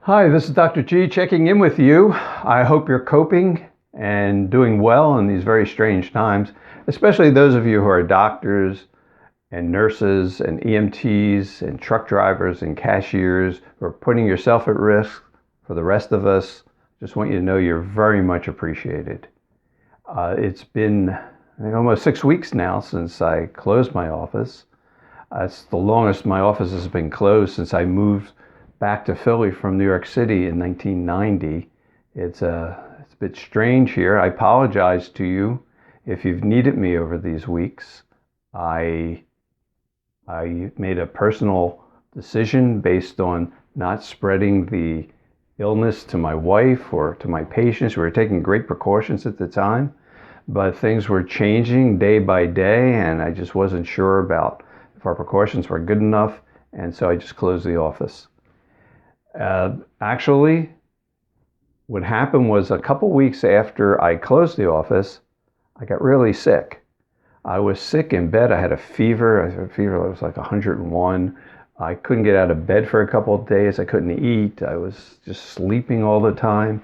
Hi, this is Dr. G checking in with you. I hope you're coping and doing well in these very strange times, especially those of you who are doctors and nurses and EMTs and truck drivers and cashiers who are putting yourself at risk for the rest of us. Just want you to know you're very much appreciated. It's been, I think, almost 6 weeks now since I closed my office. It's the longest my office has been closed since I moved back to Philly from New York City in 1990. It's a bit strange here. I apologize to you if you've needed me over these weeks. I made a personal decision based on not spreading the illness to my wife or to my patients. We were taking great precautions at the time, but things were changing day by day, and I just wasn't sure about if our precautions were good enough, and so I just closed the office. Actually, what happened was a couple weeks after I closed the office, I got really sick. I was sick in bed. I had a fever. I had a fever that was like 101. I couldn't get out of bed for a couple of days. I couldn't eat. I was just sleeping all the time.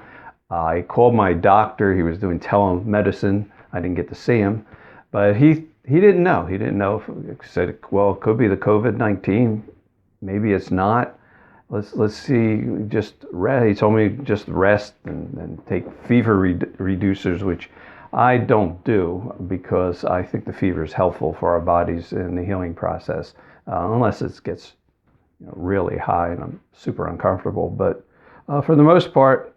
I called my doctor. He was doing telemedicine. I didn't get to see him, but he didn't know. He didn't know. He said, well, it could be the COVID-19. Maybe it's not. Let's see, just rest. He told me just rest and take fever reducers, which I don't do because I think the fever is helpful for our bodies in the healing process, unless it gets really high and I'm super uncomfortable. But for the most part,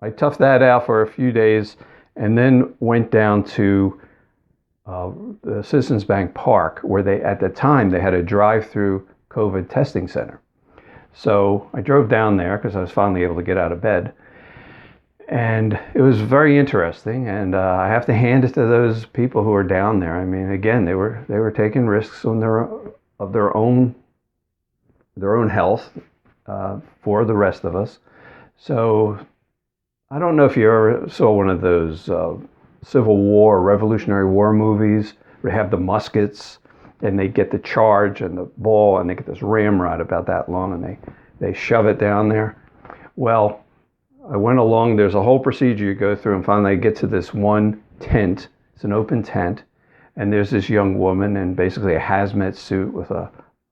I toughed that out for a few days and then went down to the Citizens Bank Park, where at the time they had a drive-through COVID testing center. So I drove down there because I was finally able to get out of bed. And it was very interesting. And I have to hand it to those people who were down there. I mean, again, they were taking risks on their own health for the rest of us. So I don't know if you ever saw one of those Civil War, Revolutionary War movies where they have the muskets and they get the charge and the ball and they get this ramrod about that long and they shove it down there. Well, I went along, there's a whole procedure you go through, and finally I get to this one tent. It's an open tent, and there's this young woman in basically a hazmat suit with a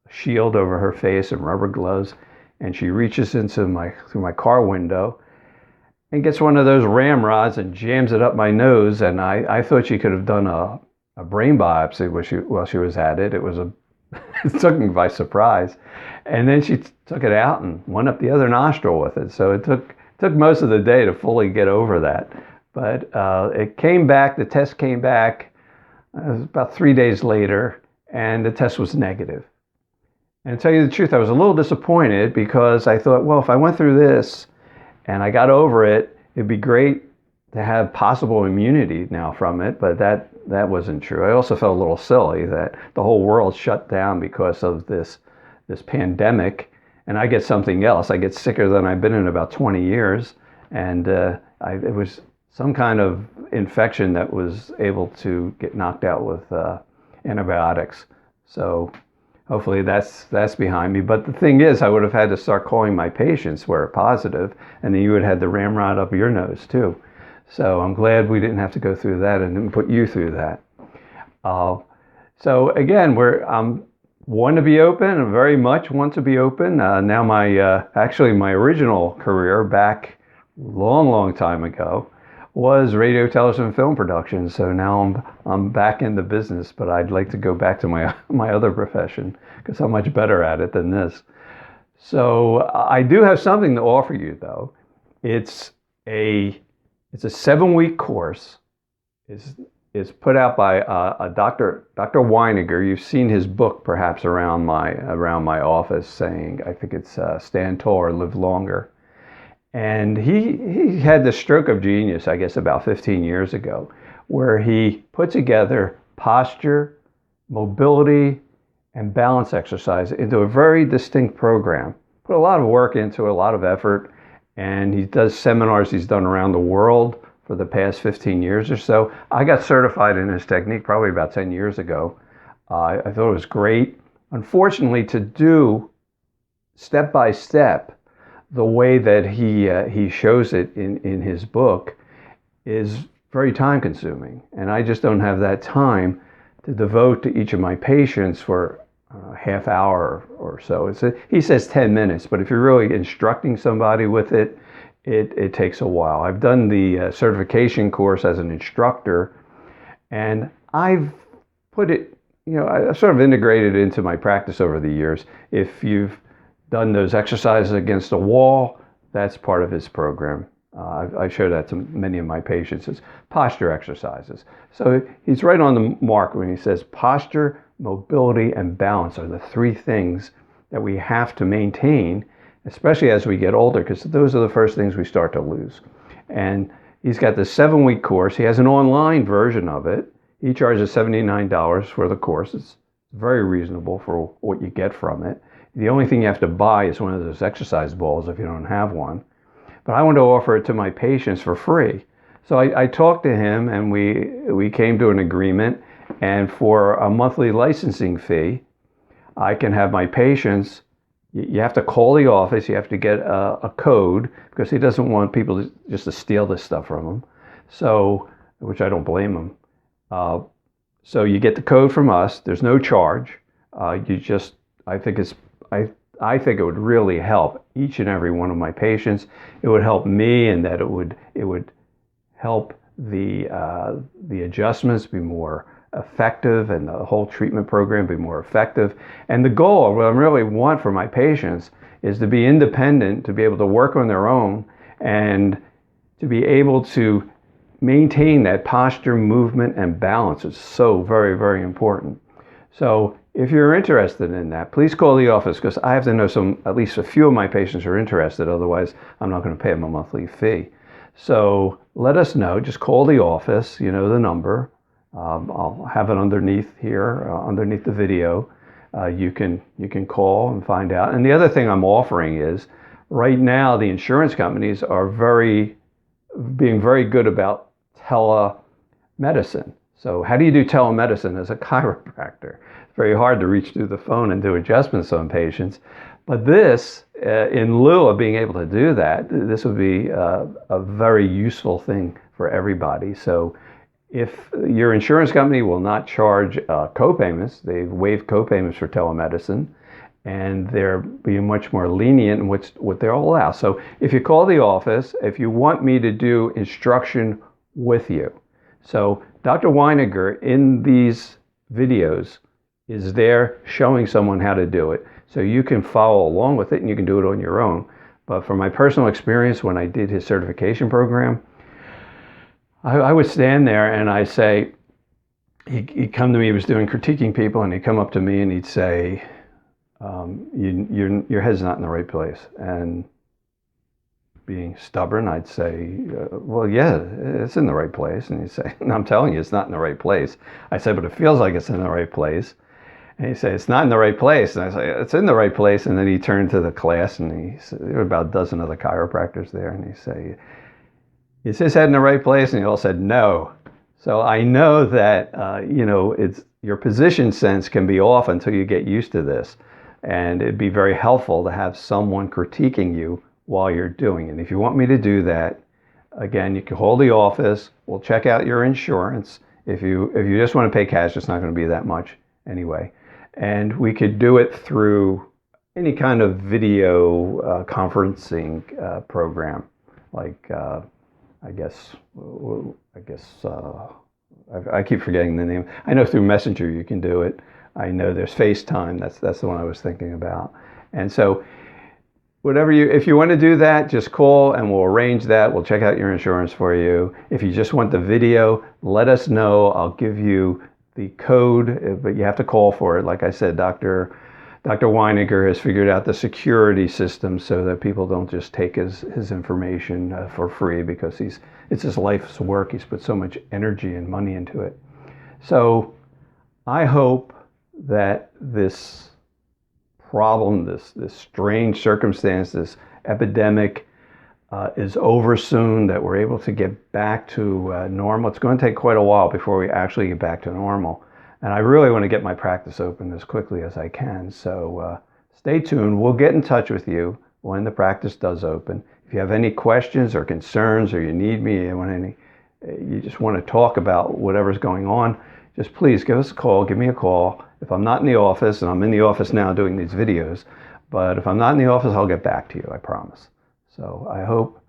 shield over her face and rubber gloves, and she reaches into through my car window and gets one of those ramrods and jams it up my nose, and I thought she could have done a brain biopsy while she was at it. It took me by surprise. And then she took it out and went up the other nostril with it. So it took most of the day to fully get over that. But it came back, the test came back about 3 days later, and the test was negative. And to tell you the truth, I was a little disappointed because I thought, well, if I went through this and I got over it, it'd be great to have possible immunity now from it, but that wasn't true. I also felt a little silly that the whole world shut down because of this pandemic, and I get something else. I get sicker than I've been in about 20 years, and it was some kind of infection that was able to get knocked out with antibiotics. So hopefully that's behind me. But the thing is, I would have had to start calling my patients where positive, and then you would have had the ramrod up your nose too. So I'm glad we didn't have to go through that and didn't put you through that. So again, want to be open and very much want to be open. Now my original career back long time ago was radio, television, and film production. So now I'm back in the business, but I'd like to go back to my other profession because I'm much better at it than this. So I do have something to offer you though. It's a 7-week course. It's put out by a Dr. Weininger. You've seen his book perhaps around my office saying, I think it's Stand Tall or Live Longer. And he had the stroke of genius, I guess, about 15 years ago, where he put together posture, mobility, and balance exercise into a very distinct program. Put a lot of work into it, a lot of effort. And he does seminars he's done around the world for the past 15 years or so. I got certified in his technique probably about 10 years ago. I thought it was great. Unfortunately, to do step by step the way that he shows it in his book is very time consuming, and I just don't have that time to devote to each of my patients for a half hour or so. He says 10 minutes, but if you're really instructing somebody with it, it takes a while. I've done the certification course as an instructor, and I've put it, I've sort of integrated it into my practice over the years. If you've done those exercises against a wall, that's part of his program. I show that to many of my patients. It's posture exercises. So he's right on the mark when he says posture, mobility, and balance are the three things that we have to maintain, especially as we get older, because those are the first things we start to lose. And he's got the 7-week course. He has an online version of it. He charges $79 for the course. It's very reasonable for what you get from it. The only thing you have to buy is one of those exercise balls if you don't have one. But I want to offer it to my patients for free. So I talked to him, and we came to an agreement. And for a monthly licensing fee, I can have my patients, you have to call the office, you have to get a code, because he doesn't want people just to steal this stuff from him. So, which I don't blame him. So you get the code from us. There's no charge. I think it would really help each and every one of my patients. It would help me, in that it would help the adjustments be more effective, and the whole treatment program be more effective. And the goal, what I really want for my patients, is to be independent, to be able to work on their own, and to be able to maintain that posture, movement, and balance. Is so very, very important. So if you're interested in that, please call the office, because I have to know at least a few of my patients are interested. Otherwise, I'm not going to pay them a monthly fee. So let us know. Just call the office. You know the number. I'll have it underneath here, underneath the video. You can call and find out. And the other thing I'm offering is, right now the insurance companies are being very good about telemedicine. So how do you do telemedicine as a chiropractor? It's very hard to reach through the phone and do adjustments on patients. But this, in lieu of being able to do that, this would be a very useful thing for everybody. So if your insurance company will not charge co-payments, they've waived co-payments for telemedicine, and they're being much more lenient in what they'll allow. So if you call the office, if you want me to do instruction with you. So Dr. Weiniger in these videos is there showing someone how to do it. So you can follow along with it, and you can do it on your own. But from my personal experience, when I did his certification program, I would stand there and I say, he'd come to me, he was doing critiquing people, and he'd come up to me and he'd say, your head's not in the right place. And being stubborn, I'd say, well, yeah, it's in the right place. And he'd say, no, I'm telling you, it's not in the right place. I said, but it feels like it's in the right place. And he'd say, it's not in the right place. And I say, it's in the right place. And then he turned to the class, and there were about a dozen other chiropractors there, and he'd say, is his head in the right place? And they all said no. So I know that, it's your position sense can be off until you get used to this. And it'd be very helpful to have someone critiquing you while you're doing it. If you want me to do that, again, you can call the office. We'll check out your insurance. If you just want to pay cash, it's not going to be that much anyway. And we could do it through any kind of video conferencing program, like I keep forgetting the name. I know through Messenger you can do it. I know there's FaceTime. That's the one I was thinking about. And so if you want to do that, just call and we'll arrange that. We'll check out your insurance for you. If you just want the video, let us know. I'll give you the code, but you have to call for it. Like I said, Dr. Weiniger has figured out the security system so that people don't just take his information for free, because it's his life's work. He's put so much energy and money into it. So I hope that this problem, this strange circumstance, this epidemic is over soon, that we're able to get back to normal. It's going to take quite a while before we actually get back to normal. And I really want to get my practice open as quickly as I can. So stay tuned. We'll get in touch with you. when the practice does open. If you have any questions or concerns, or you need me, you just want to talk about whatever's going on, just please give us a call. Give me a call. If I'm not in the office, and I'm in the office now doing these videos, but if I'm not in the office, I'll get back to you, I promise. So I hope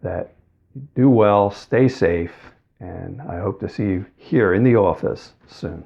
that you do well, stay safe, and I hope to see you here in the office soon.